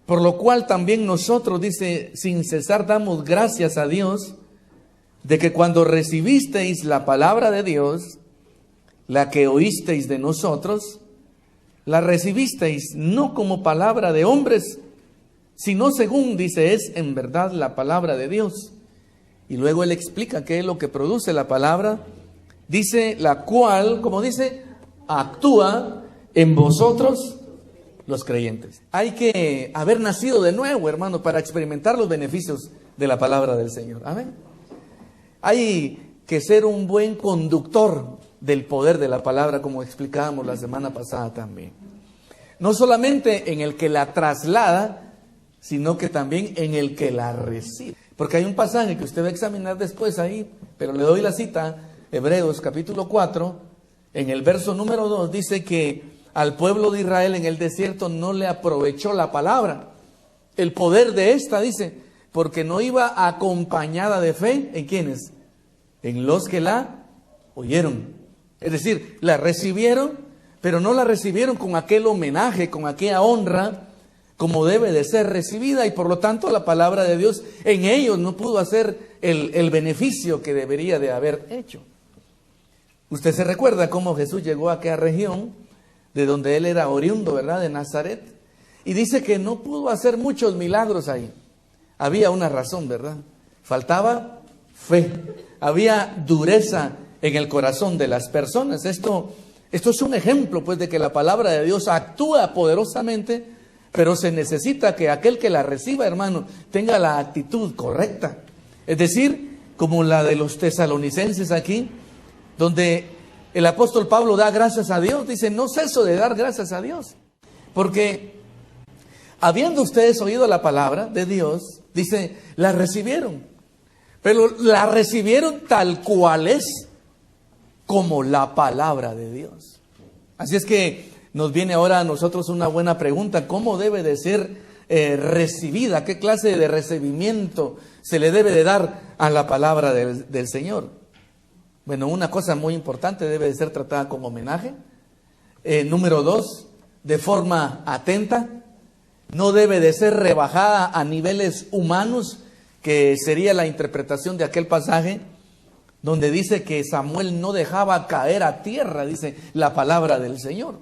Por lo cual también nosotros, dice, sin cesar damos gracias a Dios de que cuando recibisteis la palabra de Dios, la que oísteis de nosotros, la recibisteis no como palabra de hombres, sino según, dice, es en verdad la palabra de Dios. Y luego él explica qué es lo que produce la palabra. Dice, la cual, como dice, actúa en vosotros los creyentes. Hay que haber nacido de nuevo, hermano, para experimentar los beneficios de la palabra del Señor. Amén. Hay que ser un buen conductor del poder de la palabra, como explicábamos la semana pasada también. No solamente en el que la traslada, sino que también en el que la recibe. Porque hay un pasaje que usted va a examinar después ahí, pero le doy la cita, Hebreos capítulo 4, en el verso número 2, dice que al pueblo de Israel en el desierto no le aprovechó la palabra. El poder de esta, dice, porque no iba acompañada de fe. ¿En quiénes? En los que la oyeron. Es decir, la recibieron, pero no la recibieron con aquel homenaje, con aquella honra, como debe de ser recibida. Y por lo tanto la palabra de Dios en ellos no pudo hacer el beneficio que debería de haber hecho. Usted se recuerda cómo Jesús llegó a aquella región de donde él era oriundo, ¿verdad? De Nazaret. Y dice que no pudo hacer muchos milagros ahí. Había una razón, ¿verdad? Faltaba fe. Había dureza en el corazón de las personas. Esto es un ejemplo, pues, de que la palabra de Dios actúa poderosamente, pero se necesita que aquel que la reciba, hermano, tenga la actitud correcta. Es decir, como la de los tesalonicenses aquí, donde el apóstol Pablo da gracias a Dios. Dice, no ceso de dar gracias a Dios. Porque habiendo ustedes oído la palabra de Dios, dice, la recibieron. Pero la recibieron tal cual es, como la palabra de Dios. Así es que nos viene ahora a nosotros una buena pregunta. ¿Cómo debe de ser recibida? ¿Qué clase de recibimiento se le debe de dar a la palabra del Señor? Bueno, una cosa muy importante, debe de ser tratada con homenaje. Número 2, de forma atenta. No debe de ser rebajada a niveles humanos, que sería la interpretación de aquel pasaje donde dice que Samuel no dejaba caer a tierra, dice la palabra del Señor.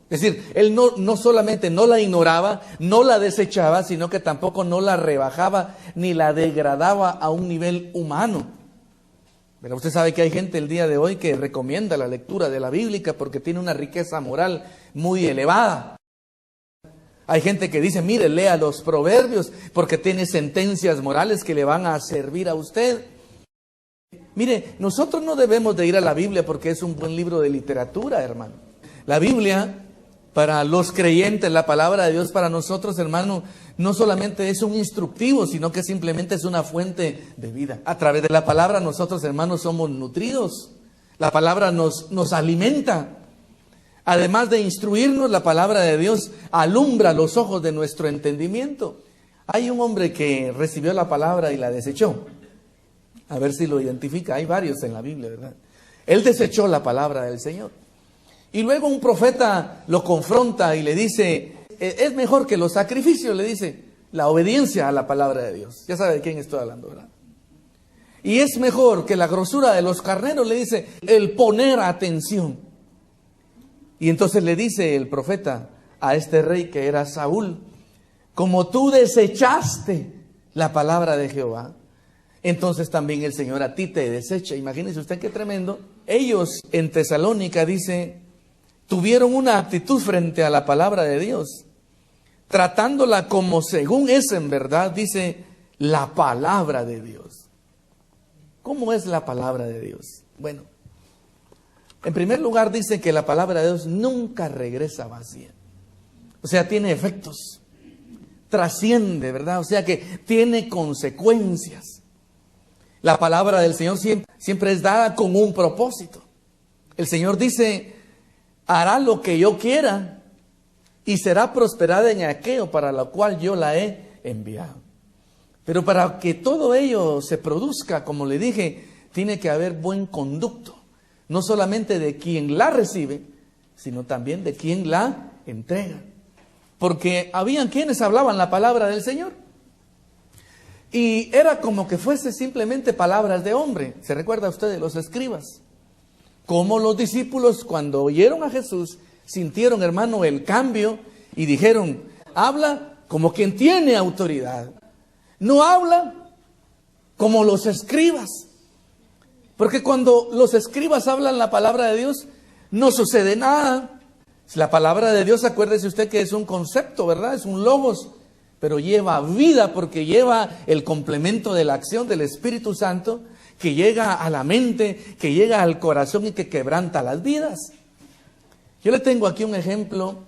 Es decir, él no solamente no la ignoraba, no la desechaba, sino que tampoco no la rebajaba ni la degradaba a un nivel humano. Pero usted sabe que hay gente el día de hoy que recomienda la lectura de la Biblia porque tiene una riqueza moral muy elevada. Hay gente que dice, mire, lea los proverbios porque tiene sentencias morales que le van a servir a usted. Mire, nosotros no debemos de ir a la Biblia porque es un buen libro de literatura, hermano. La Biblia, para los creyentes, la palabra de Dios para nosotros, hermano, no solamente es un instructivo, sino que simplemente es una fuente de vida. A través de la palabra nosotros, hermanos, somos nutridos. La palabra nos alimenta. Además de instruirnos, la palabra de Dios alumbra los ojos de nuestro entendimiento. Hay un hombre que recibió la palabra y la desechó. A ver si lo identifica. Hay varios en la Biblia, ¿verdad? Él desechó la palabra del Señor. Y luego un profeta lo confronta y le dice, es mejor que los sacrificios, le dice, la obediencia a la palabra de Dios. Ya sabe de quién estoy hablando, ¿verdad? Y es mejor que la grosura de los carneros, le dice, el poner atención. Y entonces le dice el profeta a este rey que era Saúl, como tú desechaste la palabra de Jehová, entonces también el Señor a ti te desecha. Imagínese usted qué tremendo. Ellos en Tesalónica, dice, tuvieron una actitud frente a la palabra de Dios, tratándola como según es en verdad, dice, la palabra de Dios. ¿Cómo es la palabra de Dios? Bueno, en primer lugar dice que la palabra de Dios nunca regresa vacía. O sea, tiene efectos, trasciende, ¿verdad? O sea que tiene consecuencias. La palabra del Señor siempre es dada con un propósito. El Señor dice, hará lo que yo quiera y será prosperada en aquello para lo cual yo la he enviado. Pero para que todo ello se produzca, como le dije, tiene que haber buen conducto. No solamente de quien la recibe, sino también de quien la entrega. porque habían quienes hablaban la palabra del Señor. Y era como que fuese simplemente palabras de hombre. ¿Se recuerda usted de los escribas? Como los discípulos, cuando oyeron a Jesús, sintieron, hermano, el cambio y dijeron: habla como quien tiene autoridad. No habla como los escribas. Porque cuando los escribas hablan la palabra de Dios, no sucede nada. La palabra de Dios, acuérdese usted que es un concepto, ¿verdad? Es un logos, pero lleva vida porque lleva el complemento de la acción del Espíritu Santo, que llega a la mente, que llega al corazón y que quebranta las vidas. Yo le tengo aquí un ejemplo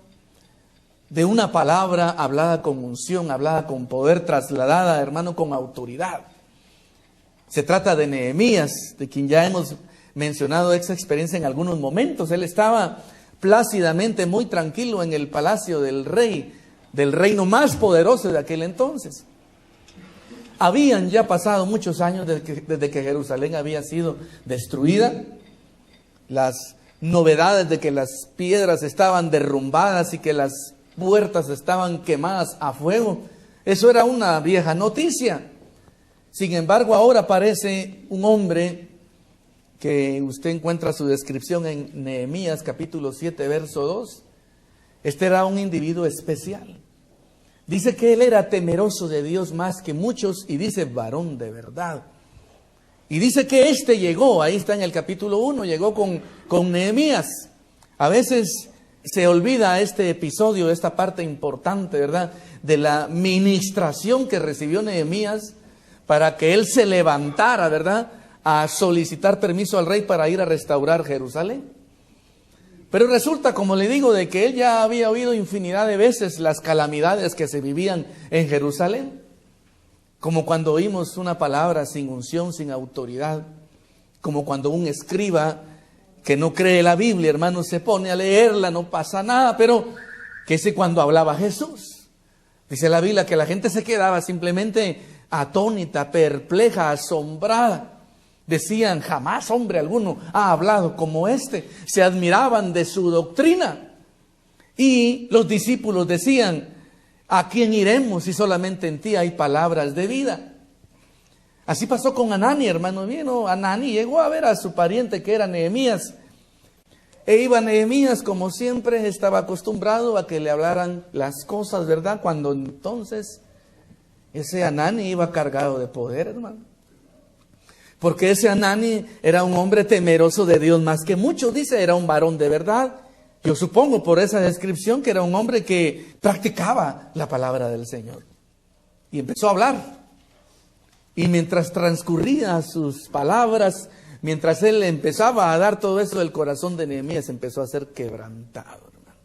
de una palabra hablada con unción, hablada con poder, trasladada, hermano, con autoridad. Se trata de Nehemías, de quien ya hemos mencionado esa experiencia en algunos momentos. Él estaba plácidamente, muy tranquilo en el palacio del rey, del reino más poderoso de aquel entonces. Habían ya pasado muchos años desde que Jerusalén había sido destruida. Las novedades de que las piedras estaban derrumbadas y que las puertas estaban quemadas a fuego, eso era una vieja noticia. Sin embargo, ahora aparece un hombre que usted encuentra su descripción en Nehemías capítulo 7, verso 2. Este era un individuo especial. Dice que él era temeroso de Dios más que muchos, y dice varón de verdad. Y dice que este llegó, ahí está en el capítulo 1, llegó con Nehemías. A veces se olvida este episodio, esta parte importante, ¿verdad?, de la ministración que recibió Nehemías para que él se levantara, ¿verdad?, a solicitar permiso al rey para ir a restaurar Jerusalén. Pero resulta, como le digo, de que él ya había oído infinidad de veces las calamidades que se vivían en Jerusalén. Como cuando oímos una palabra sin unción, sin autoridad. Como cuando un escriba que no cree la Biblia, hermano, se pone a leerla, no pasa nada. Pero que ese cuando hablaba Jesús. Dice la Biblia que la gente se quedaba simplemente atónita, perpleja, asombrada. Decían: jamás hombre alguno ha hablado como este. Se admiraban de su doctrina. Y los discípulos decían: ¿a quién iremos si solamente en ti hay palabras de vida? Así pasó con Anani, hermano. Vino Anani, llegó a ver a su pariente que era Nehemías. E iba Nehemías, como siempre, estaba acostumbrado a que le hablaran las cosas, ¿verdad? Cuando entonces ese Anani iba cargado de poder, hermano. Porque ese Anani era un hombre temeroso de Dios más que muchos, dice, era un varón de verdad. Yo supongo por esa descripción que era un hombre que practicaba la palabra del Señor. Y empezó a hablar. Y mientras transcurría sus palabras, mientras él empezaba a dar todo eso, el corazón de Nehemías empezó a ser quebrantado, hermano.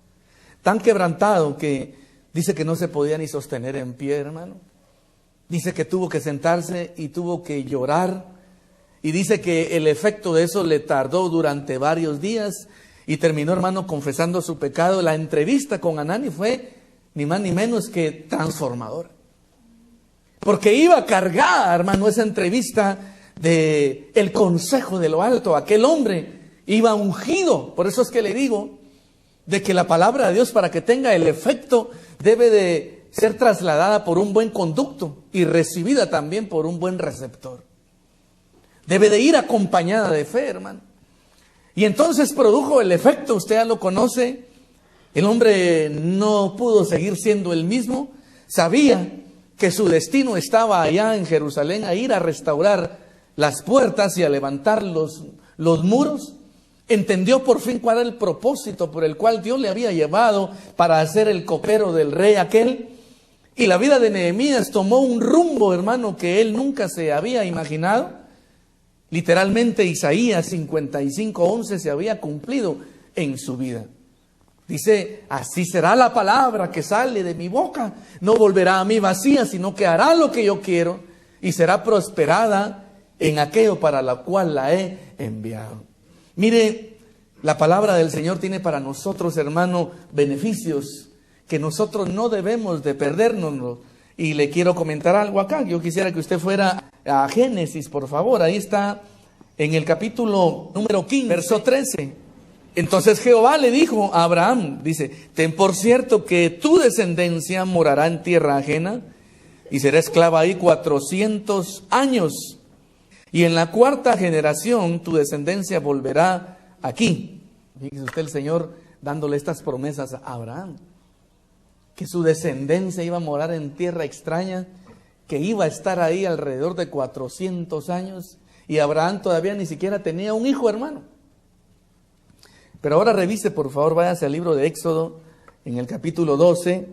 Tan quebrantado que dice que no se podía ni sostener en pie, hermano. Dice que tuvo que sentarse y tuvo que llorar. Y dice que el efecto de eso le tardó durante varios días y terminó, hermano, confesando su pecado. La entrevista con Anani fue ni más ni menos que transformadora. Porque iba cargada, hermano, esa entrevista de el consejo de lo alto. Aquel hombre iba ungido. Por eso es que le digo de que la palabra de Dios, para que tenga el efecto, debe de ser trasladada por un buen conducto y recibida también por un buen receptor. Debe de ir acompañada de fe, hermano. Y entonces produjo el efecto, usted ya lo conoce. El hombre no pudo seguir siendo el mismo. Sabía que su destino estaba allá en Jerusalén, a ir a restaurar las puertas y a levantar los muros. Entendió por fin cuál era el propósito por el cual Dios le había llevado para hacer el copero del rey aquel. Y la vida de Nehemías tomó un rumbo, hermano, que él nunca se había imaginado. Literalmente Isaías 55:11 se había cumplido en su vida. Dice: así será la palabra que sale de mi boca. No volverá a mí vacía, sino que hará lo que yo quiero y será prosperada en aquello para lo cual la he enviado. Mire, la palabra del Señor tiene para nosotros, hermano, beneficios que nosotros no debemos de perdernos. Y le quiero comentar algo acá. Yo quisiera que usted fuera a Génesis, por favor. Ahí está en el capítulo número 15, verso 13. Entonces Jehová le dijo a Abraham, dice, ten por cierto que tu descendencia morará en tierra ajena y será esclava ahí 400 años. Y en la 4ª generación tu descendencia volverá aquí. Fíjese usted, el Señor dándole estas promesas a Abraham, que su descendencia iba a morar en tierra extraña, que iba a estar ahí alrededor de 400 años. Y Abraham todavía ni siquiera tenía un hijo, hermano. Pero ahora revise, por favor, váyase al libro de Éxodo, en el capítulo 12,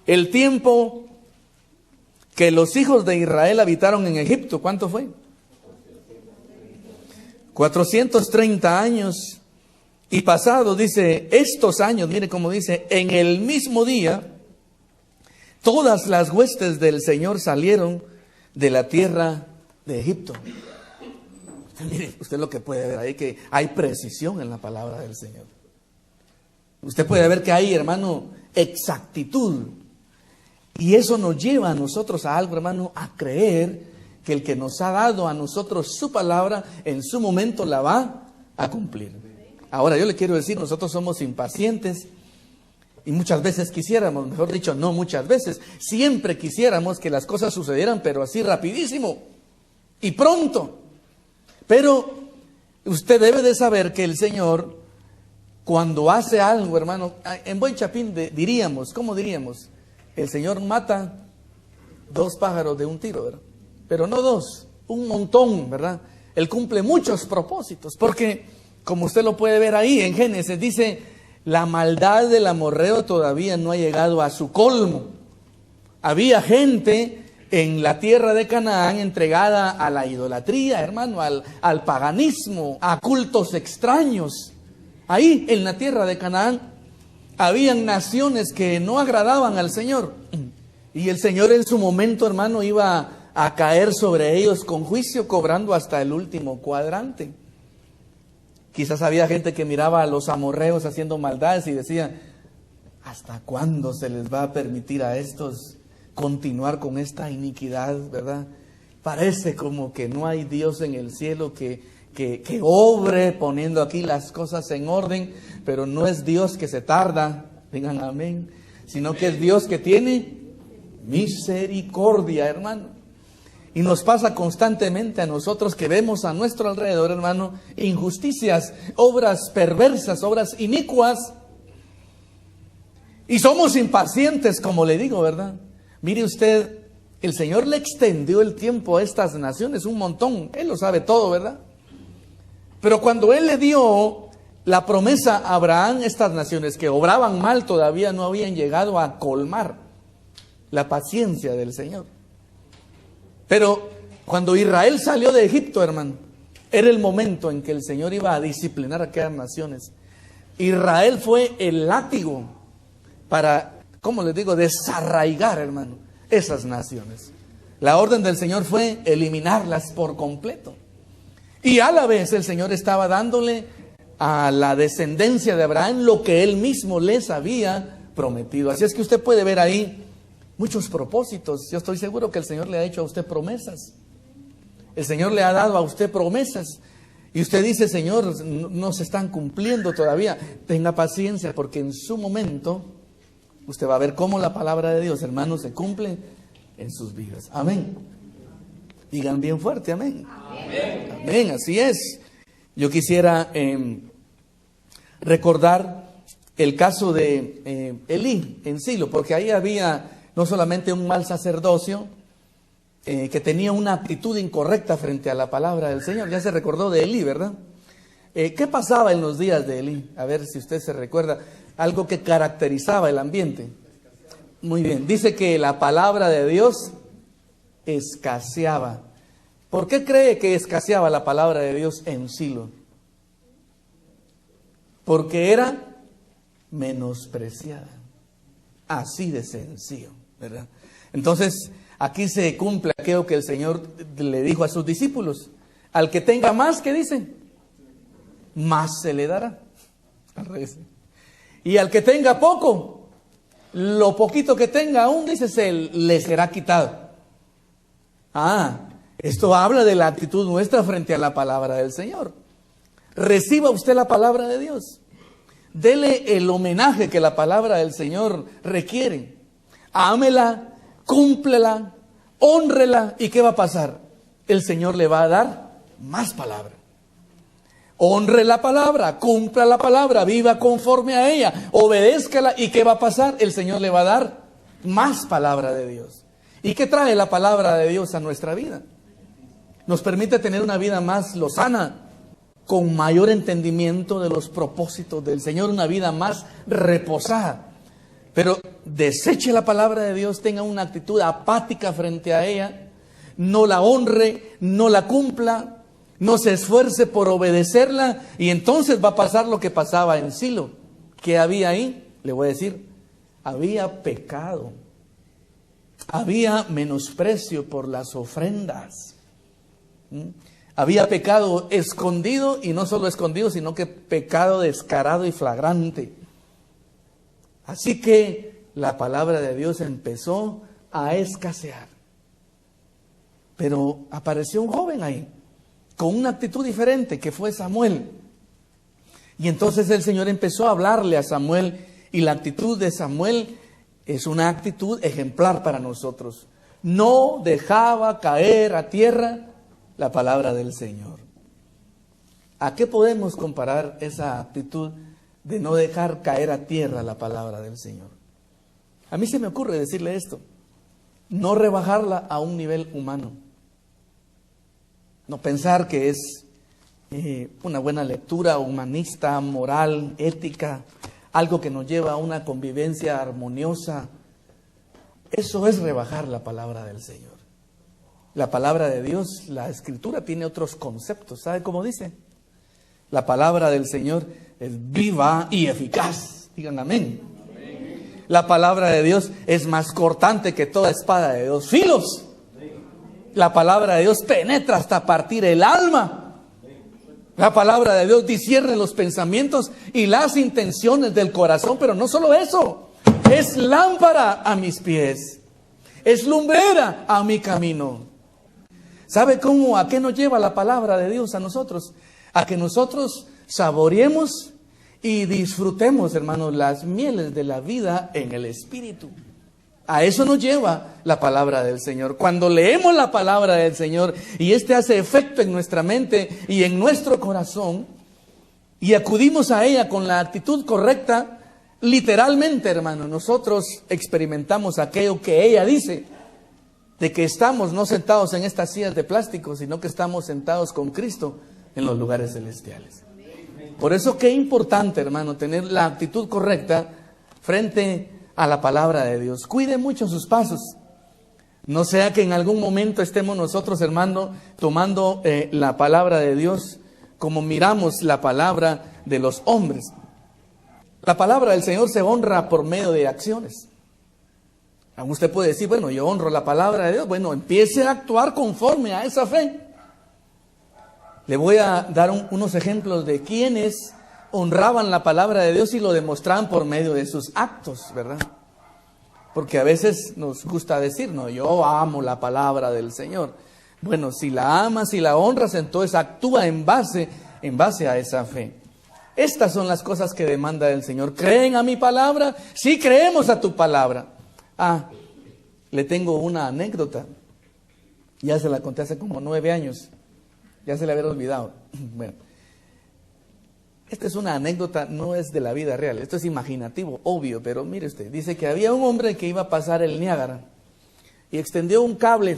el tiempo que los hijos de Israel habitaron en Egipto. ¿Cuánto fue? 430 años. Y pasado, dice, estos años, mire cómo dice, en el mismo día, todas las huestes del Señor salieron de la tierra de Egipto. Mire, usted lo que puede ver ahí, que hay precisión en la palabra del Señor. Usted puede ver que hay, hermano, exactitud. Y eso nos lleva a nosotros a algo, hermano, a creer que el que nos ha dado a nosotros su palabra, en su momento la va a cumplir. Ahora, yo le quiero decir, nosotros somos impacientes y muchas veces quisiéramos, mejor dicho, no muchas veces, siempre quisiéramos que las cosas sucedieran, pero así rapidísimo y pronto. Pero usted debe de saber que el Señor, cuando hace algo, hermano, en buen chapín diríamos, ¿cómo diríamos? El Señor mata 2 pájaros de un tiro, ¿verdad? Pero no 2, un montón, ¿verdad? Él cumple muchos propósitos, porque como usted lo puede ver ahí en Génesis, dice, la maldad del amorreo todavía no ha llegado a su colmo. Había gente en la tierra de Canaán entregada a la idolatría, hermano, al paganismo, a cultos extraños. Ahí en la tierra de Canaán habían naciones que no agradaban al Señor. Y el Señor en su momento, hermano, iba a caer sobre ellos con juicio, cobrando hasta el último cuadrante. Quizás había gente que miraba a los amorreos haciendo maldades y decía, ¿hasta cuándo se les va a permitir a estos continuar con esta iniquidad, verdad? Parece como que no hay Dios en el cielo que obre poniendo aquí las cosas en orden, pero no es Dios que se tarda, digan amén, sino que es Dios que tiene misericordia, hermano. Y nos pasa constantemente a nosotros que vemos a nuestro alrededor, hermano, injusticias, obras perversas, obras inicuas. Y somos impacientes, como le digo, ¿verdad? Mire usted, el Señor le extendió el tiempo a estas naciones un montón. Él lo sabe todo, ¿verdad? Pero cuando Él le dio la promesa a Abraham, estas naciones que obraban mal todavía no habían llegado a colmar la paciencia del Señor. Pero cuando Israel salió de Egipto, hermano, era el momento en que el Señor iba a disciplinar a aquellas naciones. Israel fue el látigo para, ¿cómo les digo?, desarraigar, hermano, esas naciones. La orden del Señor fue eliminarlas por completo. Y a la vez el Señor estaba dándole a la descendencia de Abraham lo que Él mismo les había prometido. Así es que usted puede ver ahí muchos propósitos. Yo estoy seguro que el Señor le ha hecho a usted promesas. El Señor le ha dado a usted promesas. Y usted dice, Señor, no se están cumpliendo todavía. Tenga paciencia, porque en su momento usted va a ver cómo la palabra de Dios, hermanos, se cumple en sus vidas. Amén. Digan bien fuerte, amén. Amén, amén, así es. Yo quisiera recordar el caso de Elí en Silo, porque ahí había no solamente un mal sacerdocio, que tenía una actitud incorrecta frente a la palabra del Señor. Ya se recordó de Elí, ¿verdad? ¿Qué pasaba en los días de Elí? A ver si usted se recuerda. Algo que caracterizaba el ambiente. Muy bien. Dice que la palabra de Dios escaseaba. ¿Por qué cree que escaseaba la palabra de Dios en Silo? Porque era menospreciada. Así de sencillo, ¿verdad? Entonces, aquí se cumple aquello que el Señor le dijo a sus discípulos. Al que tenga más, ¿qué dice? Más se le dará. Al revés. Y al que tenga poco, lo poquito que tenga aún, dice, le será quitado. Esto habla de la actitud nuestra frente a la palabra del Señor. Reciba usted la palabra de Dios. Dele el homenaje que la palabra del Señor requiere. Ámela, cúmplela, hónrela. ¿Y qué va a pasar? El Señor le va a dar más palabra. Honre la palabra, cumpla la palabra, viva conforme a ella, obedézcala. ¿Y qué va a pasar? El Señor le va a dar más palabra de Dios. ¿Y qué trae la palabra de Dios a nuestra vida? Nos permite tener una vida más lozana, con mayor entendimiento de los propósitos del Señor, una vida más reposada. Pero deseche la palabra de Dios, tenga una actitud apática frente a ella, no la honre, no la cumpla, no se esfuerce por obedecerla, y entonces va a pasar lo que pasaba en Silo. ¿Qué había ahí? Le voy a decir, había pecado, había menosprecio por las ofrendas. Había pecado escondido, y no solo escondido, sino que pecado descarado y flagrante. Así que la palabra de Dios empezó a escasear. Pero apareció un joven ahí, con una actitud diferente, que fue Samuel. Y entonces el Señor empezó a hablarle a Samuel, y la actitud de Samuel es una actitud ejemplar para nosotros. No dejaba caer a tierra la palabra del Señor. ¿A qué podemos comparar esa actitud de no dejar caer a tierra la palabra del Señor? A mí se me ocurre decirle esto: no rebajarla a un nivel humano. No pensar que es una buena lectura humanista, moral, ética, algo que nos lleva a una convivencia armoniosa. Eso es rebajar la palabra del Señor. La palabra de Dios, la Escritura tiene otros conceptos. ¿Sabe cómo dice? La palabra del Señor es viva y eficaz. Digan amén. Amén. La palabra de Dios es más cortante que toda espada de dos filos. La palabra de Dios penetra hasta partir el alma. La palabra de Dios discierne los pensamientos y las intenciones del corazón. Pero no solo eso, es lámpara a mis pies, es lumbrera a mi camino. ¿Sabe cómo? ¿A qué nos lleva la palabra de Dios a nosotros? A que nosotros saboreemos y disfrutemos, hermanos, las mieles de la vida en el Espíritu. A eso nos lleva la palabra del Señor. Cuando leemos la palabra del Señor y este hace efecto en nuestra mente y en nuestro corazón, y acudimos a ella con la actitud correcta, literalmente, hermano, nosotros experimentamos aquello que ella dice, de que estamos no sentados en estas sillas de plástico, sino que estamos sentados con Cristo en los lugares celestiales. Por eso qué importante, hermano, tener la actitud correcta frente a la palabra de Dios. Cuide mucho sus pasos. No sea que en algún momento estemos nosotros, hermano, tomando la palabra de Dios como miramos la palabra de los hombres. La palabra del Señor se honra por medio de acciones. Usted puede decir, bueno, yo honro la palabra de Dios. Bueno, empiece a actuar conforme a esa fe. Le voy a dar unos ejemplos de quienes honraban la palabra de Dios y lo demostraban por medio de sus actos, ¿verdad? Porque a veces nos gusta decir, no, yo amo la palabra del Señor. Bueno, si la amas y la honras, entonces actúa en base a esa fe. Estas son las cosas que demanda el Señor. ¿Creen a mi palabra? Sí, creemos a tu palabra. Le tengo una anécdota. Ya se la conté hace como 9 años. Ya se la había olvidado. Bueno, esta es una anécdota, no es de la vida real. Esto es imaginativo, obvio, pero mire usted. Dice que había un hombre que iba a pasar el Niágara y extendió un cable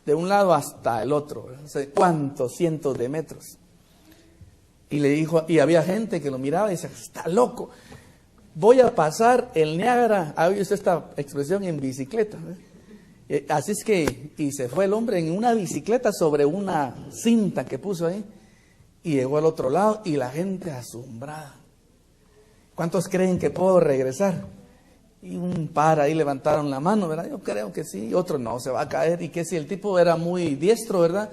de un lado hasta el otro. No sé cuántos cientos de metros. Y le dijo, y había gente que lo miraba y decía, está loco. Voy a pasar el Niágara, ha oído usted esta expresión, en bicicleta. Así es que, y se fue el hombre en una bicicleta sobre una cinta que puso ahí, y llegó al otro lado, y la gente asombrada. ¿Cuántos creen que puedo regresar? Y un par ahí levantaron la mano, ¿verdad? Yo creo que sí, otro no, se va a caer, y que si el tipo era muy diestro, ¿verdad?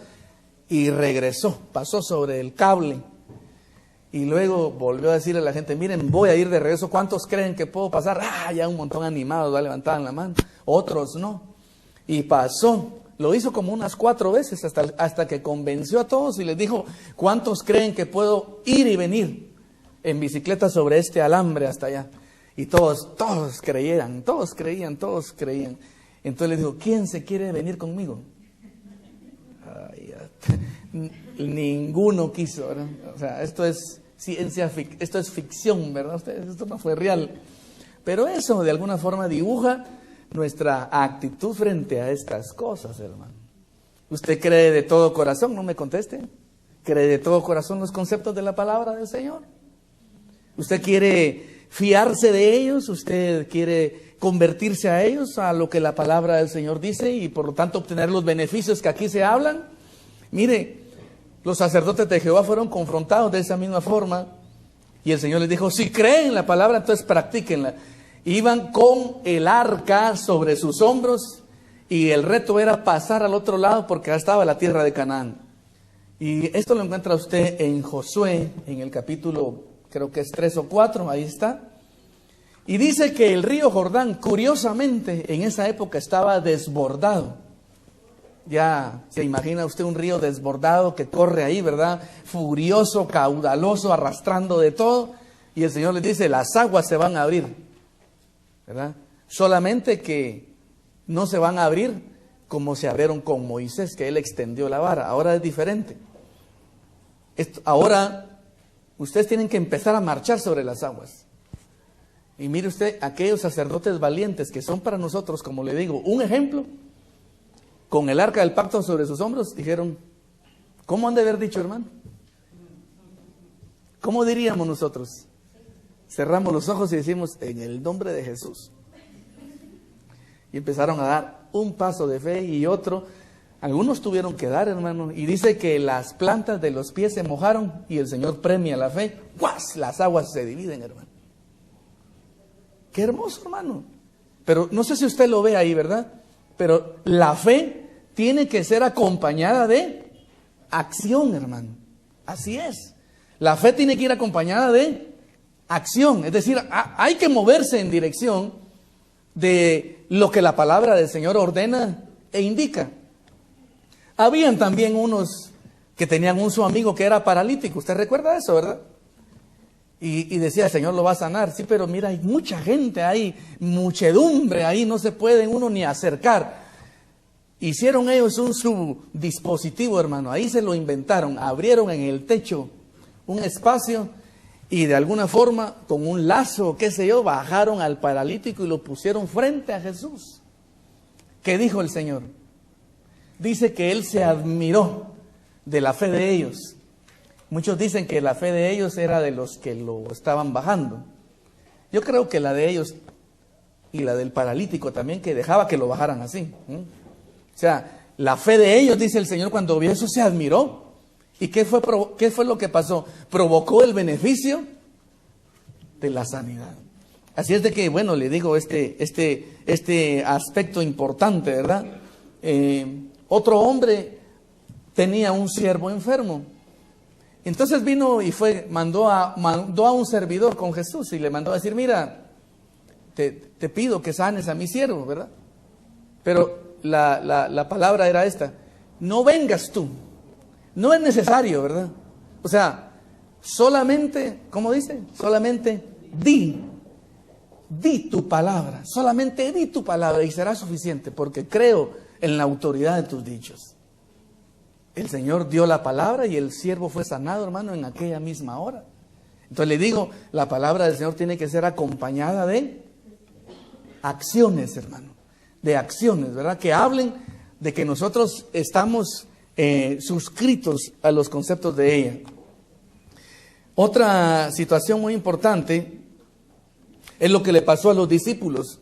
Y regresó, pasó sobre el cable. Y luego volvió a decirle a la gente, miren, voy a ir de regreso. ¿Cuántos creen que puedo pasar? Ya un montón animados levantaban la mano. Otros no. Y pasó. Lo hizo como unas 4 veces hasta que convenció a todos y les dijo, ¿cuántos creen que puedo ir y venir en bicicleta sobre este alambre hasta allá? Y todos creían. Entonces les dijo, ¿quién se quiere venir conmigo? Ninguno quiso, ¿verdad? O sea, esto es ficción, ¿verdad? Esto no fue real. Pero eso de alguna forma dibuja nuestra actitud frente a estas cosas, hermano. ¿Usted cree de todo corazón? No me conteste. ¿Cree de todo corazón los conceptos de la palabra del Señor? ¿Usted quiere fiarse de ellos? ¿Usted quiere convertirse a ellos, a lo que la palabra del Señor dice y por lo tanto obtener los beneficios que aquí se hablan? Mire, los sacerdotes de Jehová fueron confrontados de esa misma forma y el Señor les dijo, si creen en la palabra, entonces practíquenla. Iban con el arca sobre sus hombros y el reto era pasar al otro lado porque ya estaba la tierra de Canaán. Y esto lo encuentra usted en Josué, en el capítulo, creo que es 3 o 4, ahí está. Y dice que el río Jordán, curiosamente, en esa época estaba desbordado. Ya se imagina usted un río desbordado que corre ahí, ¿verdad? Furioso, caudaloso, arrastrando de todo. Y el Señor les dice, las aguas se van a abrir, ¿verdad? Solamente que no se van a abrir como se abrieron con Moisés, que él extendió la vara. Ahora es diferente. Ahora ustedes tienen que empezar a marchar sobre las aguas. Y mire usted, aquellos sacerdotes valientes que son para nosotros, como le digo, un ejemplo, con el arca del pacto sobre sus hombros, dijeron, ¿cómo han de haber dicho, hermano? ¿Cómo diríamos nosotros? Cerramos los ojos y decimos, en el nombre de Jesús. Y empezaron a dar un paso de fe y otro. Algunos tuvieron que dar, hermano. Y dice que las plantas de los pies se mojaron y el Señor premia la fe. ¡Guas! Las aguas se dividen, hermano. Qué hermoso, hermano. Pero no sé si usted lo ve ahí, ¿verdad? Pero la fe tiene que ser acompañada de acción, hermano. Así es. La fe tiene que ir acompañada de acción. Es decir, hay que moverse en dirección de lo que la palabra del Señor ordena e indica. Habían también unos que tenían un su amigo que era paralítico. ¿Usted recuerda eso, verdad? Y decía, el Señor lo va a sanar. Sí, pero mira, hay mucha gente ahí, muchedumbre ahí, no se puede uno ni acercar. Hicieron ellos un subdispositivo, hermano. Ahí se lo inventaron. Abrieron en el techo un espacio y de alguna forma, con un lazo, qué sé yo, bajaron al paralítico y lo pusieron frente a Jesús. ¿Qué dijo el Señor? Dice que Él se admiró de la fe de ellos. Muchos dicen que la fe de ellos era de los que lo estaban bajando. Yo creo que la de ellos y la del paralítico también, que dejaba que lo bajaran así. O sea, la fe de ellos, dice el Señor, cuando vio eso se admiró. ¿Y qué fue lo que pasó? Provocó el beneficio de la sanidad. Así es de que, bueno, le digo este aspecto importante, ¿verdad? Otro hombre tenía un siervo enfermo. Entonces vino y mandó a un servidor con Jesús y le mandó a decir, mira, te pido que sanes a mi siervo, ¿verdad? Pero la palabra era esta, no vengas tú, no es necesario, ¿verdad? O sea, solamente, ¿cómo dice? Solamente di tu palabra, solamente di tu palabra y será suficiente, porque creo en la autoridad de tus dichos. El Señor dio la palabra y el siervo fue sanado, hermano, en aquella misma hora. Entonces le digo, la palabra del Señor tiene que ser acompañada de acciones, hermano. De acciones, ¿verdad? Que hablen de que nosotros estamos suscritos a los conceptos de ella. Otra situación muy importante es lo que le pasó a los discípulos.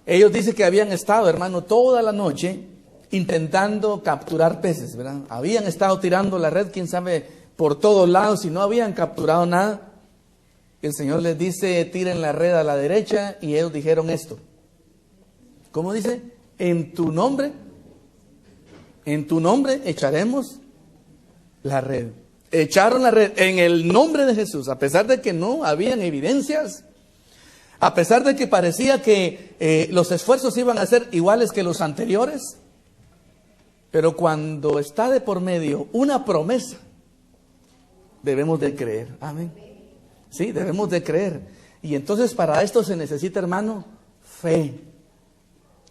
Ellos dicen que habían estado, hermano, toda la noche intentando capturar peces, ¿verdad? Habían estado tirando la red, quién sabe, por todos lados y no habían capturado nada. El Señor les dice, tiren la red a la derecha y ellos dijeron esto. ¿Cómo dice? En tu nombre echaremos la red. Echaron la red en el nombre de Jesús, a pesar de que no habían evidencias, a pesar de que parecía que los esfuerzos iban a ser iguales que los anteriores. Pero cuando está de por medio una promesa, debemos de creer. Amén. Sí, debemos de creer. Y entonces para esto se necesita, hermano, fe.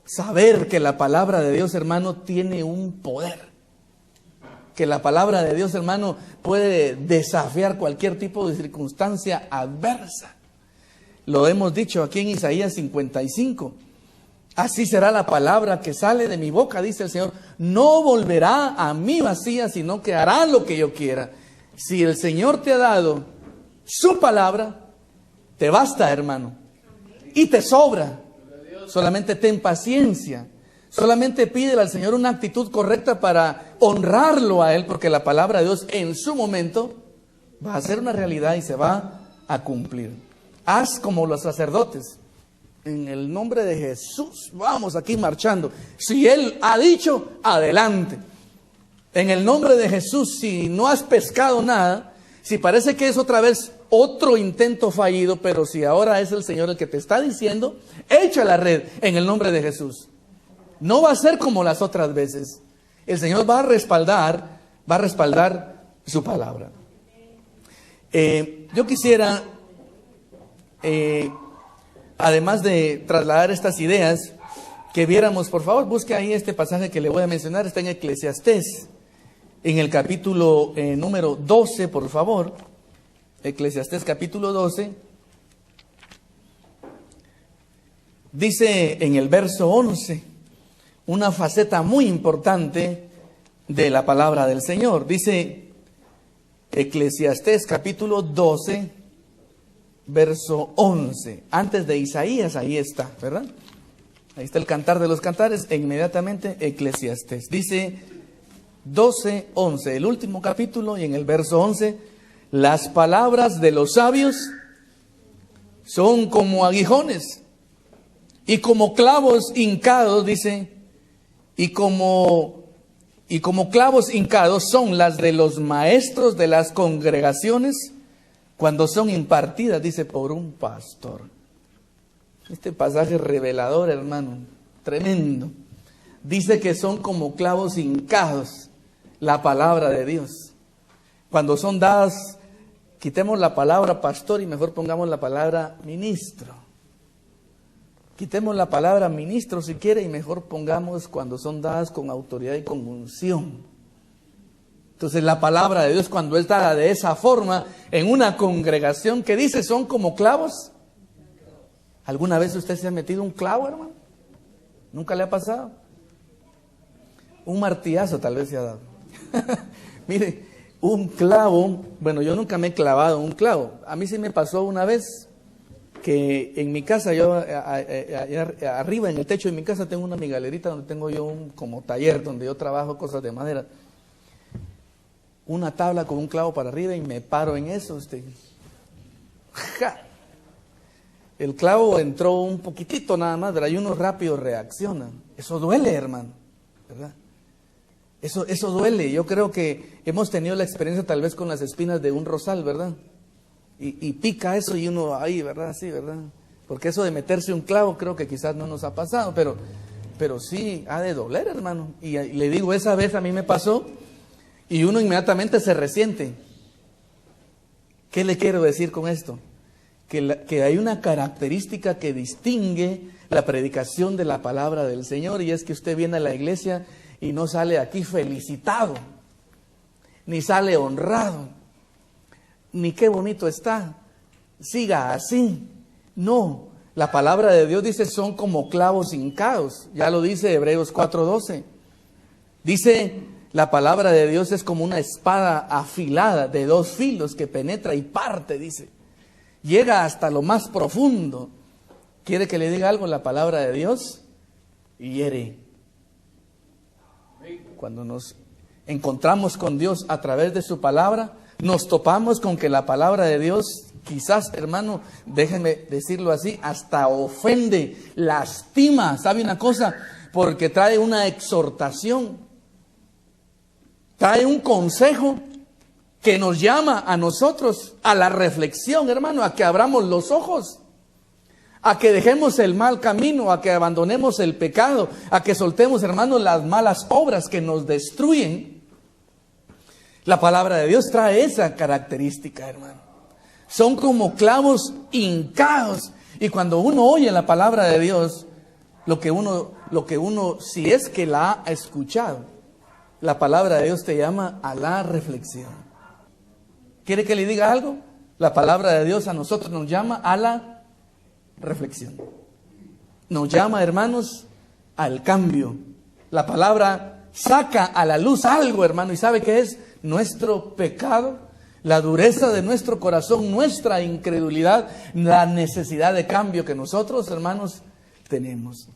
Saber que la palabra de Dios, hermano, tiene un poder. Que la palabra de Dios, hermano, puede desafiar cualquier tipo de circunstancia adversa. Lo hemos dicho aquí en Isaías 55. Así será la palabra que sale de mi boca, dice el Señor. No volverá a mí vacía, sino que hará lo que yo quiera. Si el Señor te ha dado su palabra, te basta, hermano. Y te sobra. Solamente ten paciencia. Solamente pídele al Señor una actitud correcta para honrarlo a Él, porque la palabra de Dios en su momento va a ser una realidad y se va a cumplir. Haz como los sacerdotes. En el nombre de Jesús, vamos aquí marchando. Si Él ha dicho, adelante. En el nombre de Jesús, si no has pescado nada, si parece que es otra vez otro intento fallido, pero si ahora es el Señor el que te está diciendo, echa la red en el nombre de Jesús. No va a ser como las otras veces. El Señor va a respaldar su palabra. Yo quisiera, además de trasladar estas ideas, que viéramos, por favor, busque ahí este pasaje que le voy a mencionar, está en Eclesiastés, en el capítulo número 12, por favor. Eclesiastés capítulo 12. Dice en el verso 11, una faceta muy importante de la palabra del Señor. Dice Eclesiastés capítulo 12, verso 11. Antes de Isaías, ahí está, ¿verdad? Ahí está el Cantar de los Cantares, e inmediatamente Eclesiastés. Dice 12, 11, el último capítulo, y en el verso 11, las palabras de los sabios son como aguijones y como clavos hincados, dice, y como clavos hincados son las de los maestros de las congregaciones cuando son impartidas, dice, por un pastor. Este pasaje revelador, hermano, tremendo. Dice que son como clavos hincados la palabra de Dios. Cuando son dadas, quitemos la palabra pastor y mejor pongamos la palabra ministro. Quitemos la palabra ministro si quiere y mejor pongamos cuando son dadas con autoridad y con unción. Entonces la palabra de Dios, cuando es dada de esa forma en una congregación que dice son como clavos. ¿Alguna vez usted se ha metido un clavo, hermano? ¿Nunca le ha pasado? Un martillazo tal vez se ha dado. Mire, un clavo, bueno, yo nunca me he clavado un clavo. A mí sí me pasó una vez que en mi casa, yo arriba en el techo de mi casa tengo una migalerita donde tengo yo un como taller donde yo trabajo cosas de madera. Una tabla con un clavo para arriba y me paro en eso. ¡Ja! El clavo entró un poquitito nada más, ¿verdad? Y uno rápido reacciona. Eso duele, hermano, ¿verdad? Eso duele. Yo creo que hemos tenido la experiencia tal vez con las espinas de un rosal, ¿verdad? Y pica eso y uno ahí, ¿verdad? Sí, ¿verdad? Porque eso de meterse un clavo creo que quizás no nos ha pasado, pero sí ha de doler, hermano. Y le digo, esa vez a mí me pasó y uno inmediatamente se resiente. ¿Qué le quiero decir con esto? Que hay una característica que distingue la predicación de la palabra del Señor, y es que usted viene a la iglesia y no sale aquí felicitado, ni sale honrado, ni qué bonito está, siga así. No, la palabra de Dios dice son como clavos hincados. Ya lo dice Hebreos 4:12. Dice, la palabra de Dios es como una espada afilada de 2 filos que penetra y parte, dice. Llega hasta lo más profundo. ¿Quiere que le diga algo? La palabra de Dios hiere. Cuando nos encontramos con Dios a través de su palabra, nos topamos con que la palabra de Dios, quizás, hermano, déjenme decirlo así, hasta ofende, lastima. ¿Sabe una cosa? Porque trae una exhortación, trae un consejo que nos llama a nosotros a la reflexión, hermano, a que abramos los ojos, a que dejemos el mal camino, a que abandonemos el pecado, a que soltemos, hermanos, las malas obras que nos destruyen. La palabra de Dios trae esa característica, hermano. Son como clavos hincados. Y cuando uno oye la palabra de Dios, lo que uno, si es que la ha escuchado, la palabra de Dios te llama a la reflexión. ¿Quiere que le diga algo? La palabra de Dios a nosotros nos llama a la reflexión. Nos llama, hermanos, al cambio. La palabra saca a la luz algo, hermano, y ¿sabe qué es? Nuestro pecado, la dureza de nuestro corazón, nuestra incredulidad, la necesidad de cambio que nosotros, hermanos, tenemos.